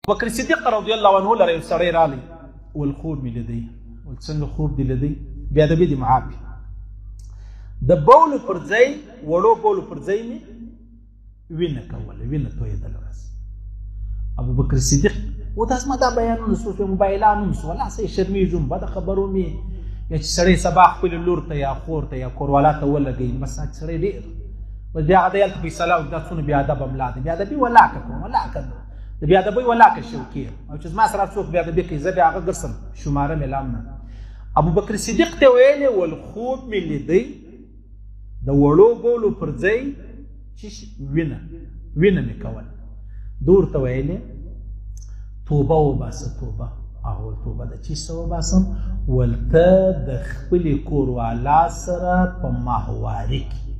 بکر صدیق رضی الله عنه لره یو سړی رالی ول خوب مې لیدی ول څنګه خوب دی لیدی بیا د دې معافي د بولو پر ځای وړو بولو پر ځای مې وینه کوله وینه تویېدله راس ابو بکر صدیق و داس ما دا بیانونه سو په موبایلانو سو ولا سې شرمېږم بده خبرو مې یا چې سړی سبا خپل لور ته یا خور ته یا کوروالا ته ولګوي بس سړی ډېر بس بیا هغه هلته فیصله وکړه دا څونه بېادبه ملا دی بېادبي ولاکه کوم ولاکه د بېادبۍ ولاکه شوکې او چې زما سره څوک بېادبي کوي زه بیا هغه ګرځم شماره مې لام نه ابو بکر صدیق ته ویلې ول خوب مې لیدی د وړو بولو پر ځای چې وینه مې کوله دور ته ویلې توبه وباسه توبه اول توبه د چی څه وباسم ول ته د خپلې کوروالا سره په ماهواري کې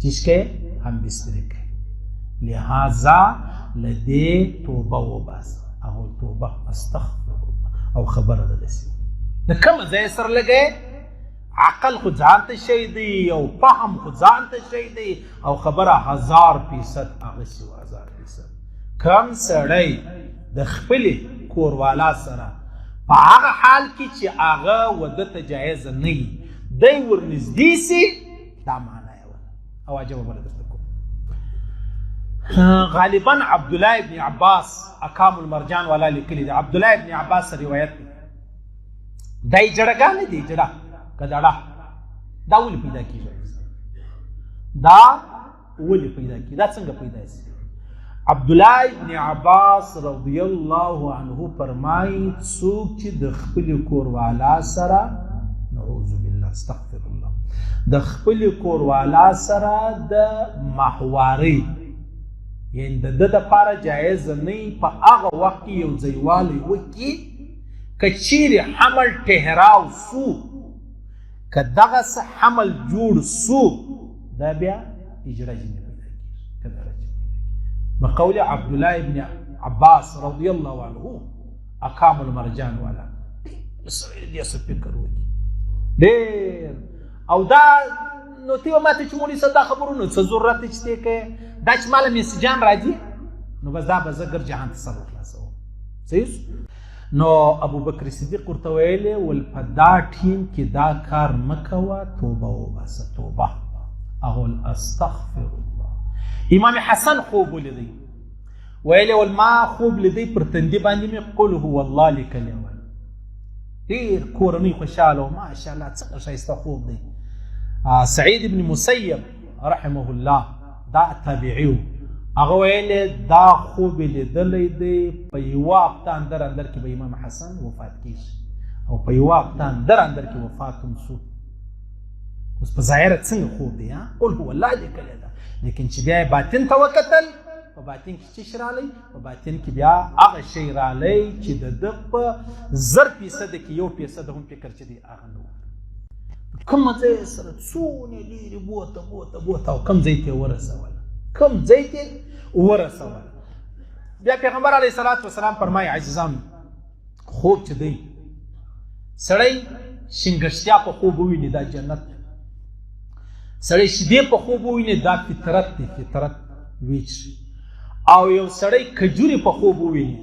چیشکې هم بسترې کوي لہذا له دې توبه وباسه اول توبه استغفر الله او خبره ده داسې د کومه ځای سره لګی عقل خو ځان ته شی دی او فهم خو ځان ته شی دی او خبره 1000% هغسې و 1000% کم سړی د خپلې کوروالا سره په هغه حال کې چې هغه وده ته جایزه نه وي دی ورنږدې سي دا معنا یې وله او عجبه بله درته کوم غالبا عبدالله ابن عباس اکام المرجان والا لیکلی دی عبدالله ابن عباس روایت دی دا یې جړګه نه دی جړه که دړه دا ولې پیدا کېږي دا ولې پیدا کېږي دا څنګه پیدا شي عبدالله ابن عباس رضی الله عنه فرمایي څوک چې د خپلې کوروالا سره نعوذ بالله استغفر الله د خپلې کوروالا سره د محوارۍ یعنی د ده دپاره جایزه نه وي په هغه وخت کې یو ځایوالی وکړي که چیرې حمل ټهراو سو که دغسې حمل جوړ سو دا بیا اجراج نه پیدا کېږي بقول عبدالله ابن عباس رضی الله عنه اقام المرجان والا سړی دې څه فکر وکړي ډېر او دا نو ته ماته چې مولوي صاحب دا خبرونه څه ضرورت چې دی کوې دا چې ماله میسجان راځي نو بس دا به زه ګر جهان ته سر وخلاصوم صحیح نو ابو بکر صدیق ورته ویلې ول په دا ټیم کې دا کار مه کوه توبه وباسه توبه اقول استغفر الله امام حسن خوب ولیدی ویلی ول ما خوب لیدی پر تندي باندې مې قل هو الله لیکلی ول ډېر کورنۍ خوشحاله و ماشاءالله څنګه ښایسته خوب دی سعید ابن مسیب رحمه الله دا تابعي و هغه ویلی دا خوب لیدلی دی په یوه هفته اندر اندر کې به امام حسن وفات کېږي او په یوه هفته اندر اندر کې وفات هم سو اوس په ظاهره څنګه خوب دی قل هو الله لیکلی ده لیکن چې بیا یې باطن ته وکتل په باطن کې څه شی رالی په باطن کې بیا هغه شی رالی چې د ده په 1000% کې 1% هم فکر چې دی هغه نه و کومه ځای سره څونه لرې بوته او کوم ځای ته یې ورسوله بیا پیغمبر علیه الصلاة والسلام فرمایي عزیزانو خوب چې دی سړی شینګشتیا په خوب وویني دا جنت دی سړی شیدې په خوب وویني دا فطرت دی فطرت ویچ او یو سړی کجوري په خوب وویني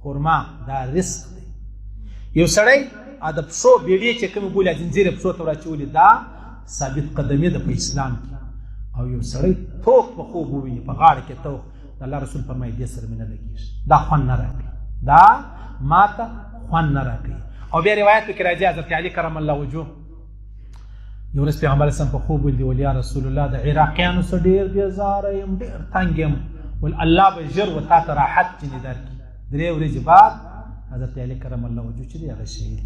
خرما دا رزق دی یو سړی د پښو بیړې چې کومې بولي زنځیرې پښو ته راچولي دا ثابت قدمي ده په اسلام کې او یو سړی توق په خوب وویني په غاړه کې توق د الله رسول فرمایي دې سره مینه لګېږي دا خوند نه راکوي دا ماته خوند نه راکوي او بیا روایت کې راځي حضرت علي کرم الله وجهه یو ورځ پیغمبر اسلام په خوب ولیدي ول یا رسول الله د عراقیانو څخه ډېر بېزاره یم ډېر تنګ یم ول الله به ژر و تا ته راحت ځینې درکړي 3 ورځې بعد حضرت علي کرم الله وجهه چې دی هغه شهید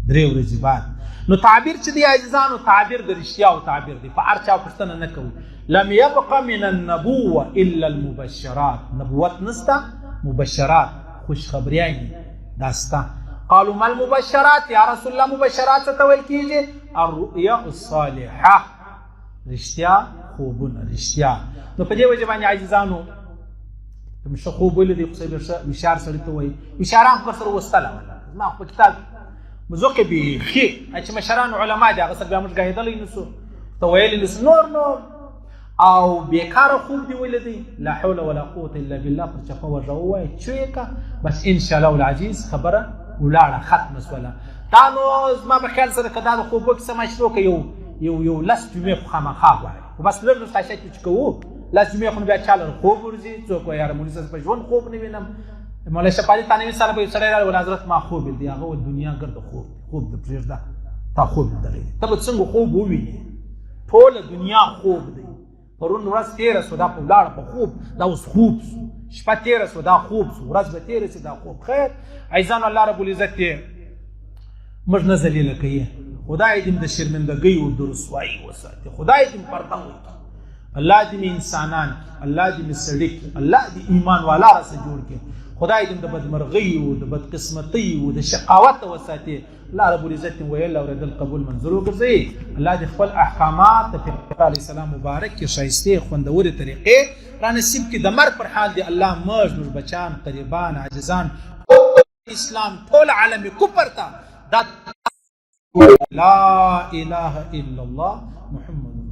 3 ورځې بعد نو تعبیر چې دی عزیزانو تعبیر د رښتیاو تعبیر دی په هر چا پوښتنه نه کوي لم يبق من النبوة الا المبشرات نبوت نسته مبشرات خوشخبریانې داسته قالوا ما المبشرات یا رسول الله مبشرات څه ته ویل کېږي الرؤیا الصالحه رښتیا خوبونه رښتیا نو په دې وجه باندې عزیزانو کوم ښه خوب ولیدی خو وشار سړي ته وایي وشاران خو سره وستله ما په کتاب مزوقې بیخي چې مشران علما دي هغه سره بیا موږ ګاهېدلی نسو ته ویلی نسو نور او بیکاره خوب دی ولیدی لا حول ولا قوه الا بالله پر چپه ورته ووایه چوی که بس انشاءالله العزیز خبره ولاړه ختمه شوله. دا نو زما په خیال سره که دا د خوبو کیسه ما شروع که یو لس جمعې خو خامخا غواړي، خو بس لږ لږ خواهشات چې کوو لس جمعې خو نو بیا چاله خوب ورځي، څوک وایي یاره مولوي صاحب په ژوند خوب نه وینم. مولوي شفاعي تانوي صاحب یو سړی راغی ویل حضرت ما خوب لیدی، هغه ویل دنیا ګرده خوب د پرېږده تا خوب لیدلی ته به څنګه خوب ووینې، ټوله دنیا خوب دی. پرون ورځ تېره سوه دا په ولاړه په خوب دا اوس خوب سو، شپه تېره سوه دا خوب سو، ورځ به تېره سي دا خوب. خیر عزیزانو الله رب العزت دې موږ نه ذلیله کوي، خدای دې د شرمندګۍ او د رسوایي وساتي، خدای دې پرده وکړي، الله دې انسانان الله دې سړي الله دې ایمان والا راسه جوړ کړي، خدای دې د بدمرغۍ او د بدقسمتۍ او د شقاوت وساتي. الله رب العزت ویل اوریدل قبول منظور وګرځي. الله دې خپل احکامات د پیغمبر علیه السلام مبارک کې ښایستې خوندورې طریقې را نصیب کړي. د مرګ پر حال دې الله موږ بچان قریبان عاجزان اسلام ټول عالم کفر ته دا لا اله الا الله محمد